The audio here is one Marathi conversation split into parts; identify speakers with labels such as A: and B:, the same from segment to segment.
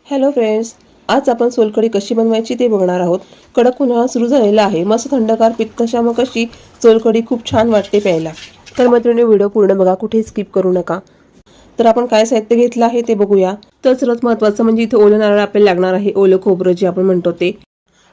A: हॅलो फ्रेंड्स, आज आपण सोलकढी कशी बनवायची ते बघणार आहोत. कडक उन्हाळा सुरू झालेला आहे. मस्त थंडगार पित्तशामक अशी सोलकढी खूप छान वाटते प्यायला. तर मैत्रिणी, व्हिडिओ पूर्ण बघा, कुठेही स्किप करू नका. तर आपण काय साहित्य घेतलं आहे ते बघूया. तर सर्वात महत्त्वाचं म्हणजे इथे ओलं नारळ आपल्याला लागणार आहे. ओलं खोबरं जे आपण म्हणतो ते.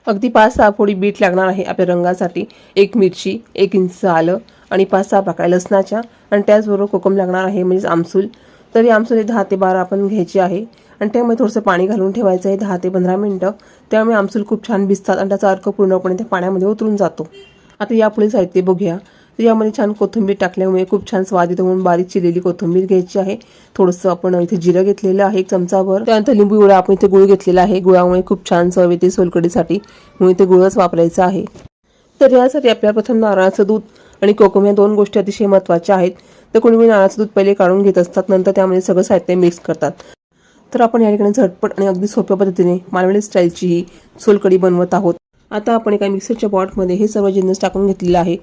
A: अगदी 5-6 फोडी बीट लागणार आहे आपल्या रंगासाठी. 1 मिरची, 1 इंच आलं आणि 5-6 पाकळ्या लसणाच्या आणि त्याचबरोबर कोकम लागणार आहे, म्हणजे आमसूल. तरी आमसूल 10 ते 12 आपण घ्यायची आहे आणि त्यामध्ये थोडंसं पाणी घालून ठेवायचं आहे 10 ते 15 मिनिटं. त्यामुळे आमसूल खूप छान भिजतात आणि त्याचा अर्क पूर्णपणे त्या पाण्यामध्ये उतरून जातो. आता यापुढे साहित्य बघूया. तर यामध्ये छान कोथिंबीर टाकल्यामुळे खूप छान स्वाद येतो, म्हणून बारीक चिरलेली कोथिंबीर घ्यायची आहे. थोडंसं आपण इथे जिरं घेतलेलं आहे 1 चमचाभर. त्यानंतर लिंबू एवढा आपण इथे गुळ घेतलेला आहे. गुळामुळे खूप छान चव येते सोलकढीसाठी, म्हणून इथे गुळच वापरायचा आहे. तर यासाठी आपल्याला प्रथम नारळाचं दूध आणि कोकम या 2 गोष्टी अतिशय महत्त्वाच्या आहेत. तर कोणी नारळाचं दूध पहिले काढून घेत असतात, नंतर त्यामध्ये सगळं साहित्य मिक्स करतात. तर आपण या ठिकाणी झटपट आणि अगदी सोप्या पद्धतीने मालवणी स्टाईलची ही सोलकढी बनवत आहोत. आता आपण एका मिक्सरच्या पॉटमध्ये हे सर्व जिन्नस टाकून घेतलेलं आहे.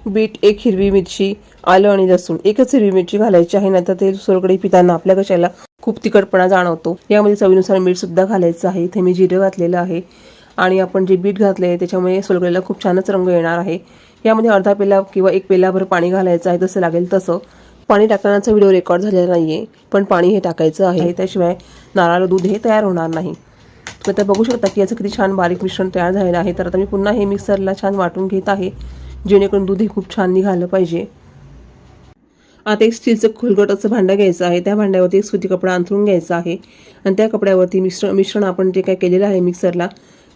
A: बीट, 1 हिरवी मिरची, आलं आणि लसूण. 1च हिरवी मिरची घालायची आहे, नाहीतर ते सोलकढी पिताना आपल्या घशाला खूप तिखटपणा जाणवतो. यामध्ये चवीनुसार मीठ सुद्धा घालायचं आहे. इथे मी जिरं घातलेलं आहे आणि आपण जे बीट घातले आहे त्याच्यामुळे सोलकढीला खूप छानच रंग येणार आहे. यामध्ये अर्धा पेला किंवा 1 पेलाभर पाणी घालायचं आहे, जसं लागेल तसं. पाणी टाकण्याचा व्हिडिओ रेकॉर्ड झालेला नाहीये, पण पाणी हे टाकायचं आहे, त्याशिवाय नारळ दूध हे तयार होणार नाही. तर आता बघू शकता की याचं किती छान बारीक मिश्रण तयार झालेलं आहे. तर आता मी पुन्हा हे मिक्सरला छान वाटून घेत आहे, जेणेकरून दूध हे खूप छान निघालं पाहिजे. आता एक स्टीलचं खोलगट असं भांडं घ्यायचं आहे. त्या भांड्यावरती एक सुती कपडा अंथरून घ्यायचा आहे आणि त्या कपड्यावरती मिश्रण आपण जे काय केलेलं आहे मिक्सरला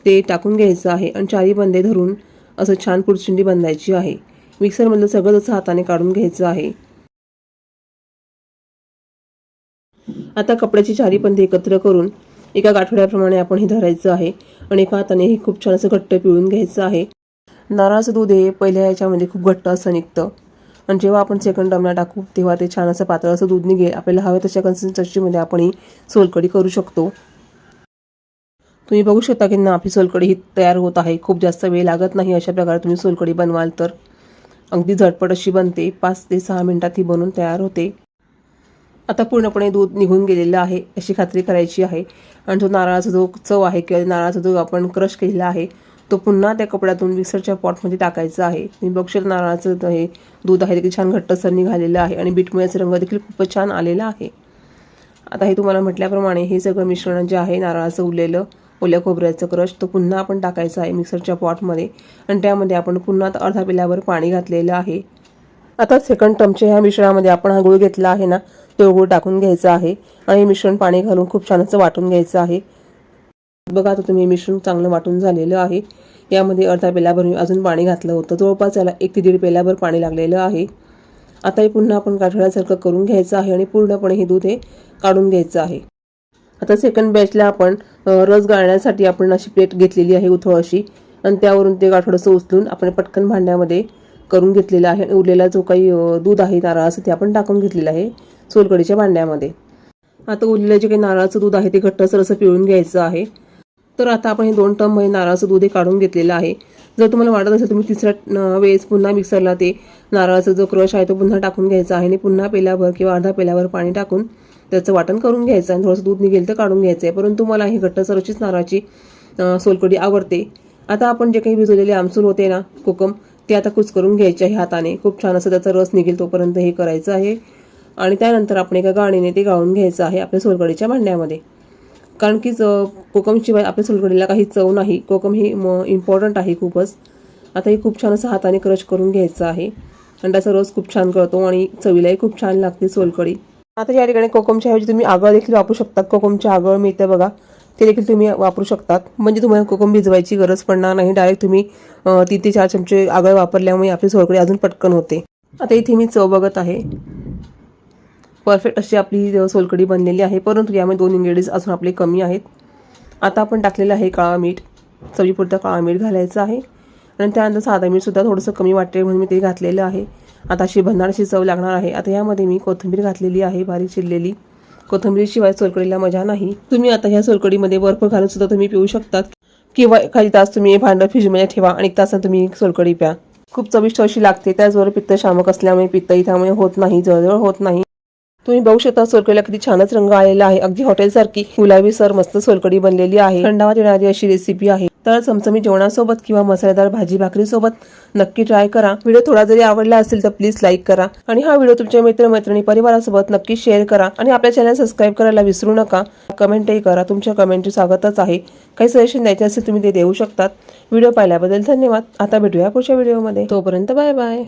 A: ते टाकून घ्यायचं आहे आणि 4 बंदे धरून असं छान पुरचिंडी बांधायची आहे. मिक्सरमधलं सगळं असं हाताने काढून घ्यायचं आहे. आता कपड्याची 4 बंदे एकत्र करून एका गाठोड्याप्रमाणे आपण हे धरायचं आहे आणि एका हाताने हे खूप छान असं घट्ट पिळून घ्यायचं आहे. नारळाचं दूध हे पहिल्या याच्यामध्ये खूप घट्ट असं निघतं आणि जेव्हा आपण सेकंड टर्मला टाकू तेव्हा ते छान असं पातळ असं दूध निघेल. आपल्याला हव्या तशा कन्सिस्टन्सीमध्ये आपण ही सोलकढी करू शकतो. तुम्ही बघू शकता की आपली सोलकढी ही तयार होत आहे. खूप जास्त वेळ लागत नाही. अशा प्रकारे तुम्ही सोलकढी बनवाल तर अगदी झटपट अशी बनते. 5 ते 6 मिनिटात ही बनून तयार होते. आता पूर्णपणे दूध निघून गेलेलं आहे अशी खात्री करायची आहे आणि जो नारळाचा जो चव आहे किंवा नारळाचा जो आपण क्रश केलेला आहे तो पुन्हा त्या कपड्यातून मिक्सरच्या पॉटमध्ये टाकायचा आहे. तुम्ही बघू शकता नारळाचं हे दूध आहे ते छान घट्टसर निघालेलं आहे आणि बीटमुळेचा रंग देखील खूपच छान आलेला आहे. आता हे तुम्हाला म्हटल्याप्रमाणे हे सगळं मिश्रण जे आहे नारळाचं उरलेलं ओल्या खोबऱ्याचं क्रश तो पुन्हा आपण टाकायचं आहे मिक्सरच्या पॉटमध्ये आणि त्यामध्ये आपण पुन्हा अर्धा पेल्यावर पाणी घातलेलं आहे. आता सेकंड टर्मच्या ह्या मिश्रणामध्ये आपण हा गूळ घेतला आहे ना, तो गूळ टाकून घ्यायचा आहे आणि हे मिश्रण पाणी घालून खूप छान असं वाटून घ्यायचं आहे. बघा आता तुम्ही मिश्रण चांगलं वाटून झालेलं आहे. यामध्ये अर्धा पेल्याभर अजून पाणी घातलं होतं. जवळपास याला 1 ते 1.5 पेल्याभर पाणी लागलेलं आहे. आता हे पुन्हा आपण गाठोड्यासारखं करून घ्यायचं आहे आणि पूर्णपणे हे दूध हे काढून घ्यायचं आहे. आता सेकंड बॅचला आपण रस गाळण्यासाठी आपण अशी प्लेट घेतलेली आहे उथळ अशी आणि त्यावरून ते गाठोडंसं उचलून आपण पटकन भांड्यामध्ये करून घेतलेला आहे. उरलेला जो काही दूध आहे नारळाचं ते आपण टाकून घेतलेलं आहे सोलकढीच्या भांड्यामध्ये. आता उरलेलं जे काही नारळाचं दूध आहे ते घट्टसर असं पिळून घ्यायचं आहे. तर आता आपण हे 2 टर्ममध्ये नारळाचं दूध हे काढून घेतलेलं आहे. जर तुम्हाला वाटत असेल तुम्ही तिसऱ्या वेळेस पुन्हा मिक्सरला ते नारळाचा जो क्रश आहे तो पुन्हा टाकून घ्यायचा आहे आणि पुन्हा पेल्याभर किंवा अर्धा पेल्याभर पाणी टाकून त्याचं वाटण करून घ्यायचं आणि थोडंसं दूध निघेल तर काढून घ्यायचं आहे. परंतु मला ही घट्टसर अशीच नारळाची सोलकढी आवडते. आता आपण जे काही भिजवलेले आमसूल होते ना कोकम ते आता कुस्करून घ्यायचे आहे हाताने. खूप छान असं त्याचा रस निघेल तोपर्यंत हे करायचं आहे आणि त्यानंतर आपण एका गाळणीने ते गाळून घ्यायचं आहे आपल्या सोलकढीच्या भांड्यामध्ये. कारण की कोकमशिवाय आपल्या सोलकढीला काही चव नाही. कोकम ही इम्पॉर्टंट आहे खूपच. आता हे खूप छान असं हाताने क्रश करून घ्यायचं आहे आणि त्याचा रस खूप छान कळतो आणि चवीलाही खूप छान लागते सोलकढी. आता या ठिकाणी कोकमच्या ऐवजी तुम्ही आगळ देखील वापरू शकतात. कोकमच्या आगळ मिळते बघा, ते देखील तुम्ही वापरू शकतात. म्हणजे तुम्हाला कोकम भिजवायची गरज पडणार नाही. डायरेक्ट तुम्ही 3 ते 4 चमचे आगळ वापरल्यामुळे आपली सोलकढी अजून पटकन होते. आता इथे मी चव बघत आहे. परफेक्ट अशी आपली सोलकढी बनलेली आहे, परंतु यामध्ये 2 इन्ग्रेडियंट्स अजून आपले कमी आहेत. आता आपण टाकलेलं आहे काळा मीठ. चवीपुरतं काळा मीठ घालायचं आहे आणि त्यानंतर साधं मीठसुद्धा थोडंसं कमी वाटते म्हणून मी ते घातलेलं आहे. आता अशी भन्नाडशी चव लागणार आहे. आता यामध्ये मी कोथिंबीर घातलेली आहे बारीक चिरलेली. कोथिंबीरशिवाय सोलकढीला मजा नाही. तुम्ही आता ह्या सोलकढीमध्ये बर्फ घालून सुद्धा तुम्ही पिऊ शकतात किंवा एखादी तास तुम्ही हे भांडं फ्रीजमध्ये ठेवा आणि 1 तासात तुम्ही सोलकढी प्या. खूप चविष्ट अशी लागते. त्याचबरोबर पित्तशामक असल्यामुळे पित्तही त्यामुळे होत नाही, जळजळ होत नाही. तुम्ही बघू शकता सोलकडीला किती छानच रंग आलेला आहे. अगदी हॉटेलसारखी गुलाबी सर मस्त सोलकडी बनलेली आहे. थंडावा देणारी अशी रेसिपी आहे. तर चमचमी जेवणासोबत किंवा मसालेदार भाजी भाकरी सोबत नक्की ट्राय करा. व्हिडिओ थोडा जरी आवडला असेल तर प्लीज लाईक करा आणि हा व्हिडिओ तुमच्या मित्रमैत्रिणी परिवारासोबत नक्की शेअर करा आणि आपल्या चॅनल सबस्क्राईब करायला विसरू नका. कमेंटही करा. तुमच्या कमेंटचे स्वागतच आहे. काही सजेशन द्यायचे असेल तुम्ही ते देऊ शकतात. व्हिडिओ पाहिल्याबद्दल धन्यवाद. आता भेटूया पुढच्या व्हिडिओमध्ये. तोपर्यंत बाय बाय.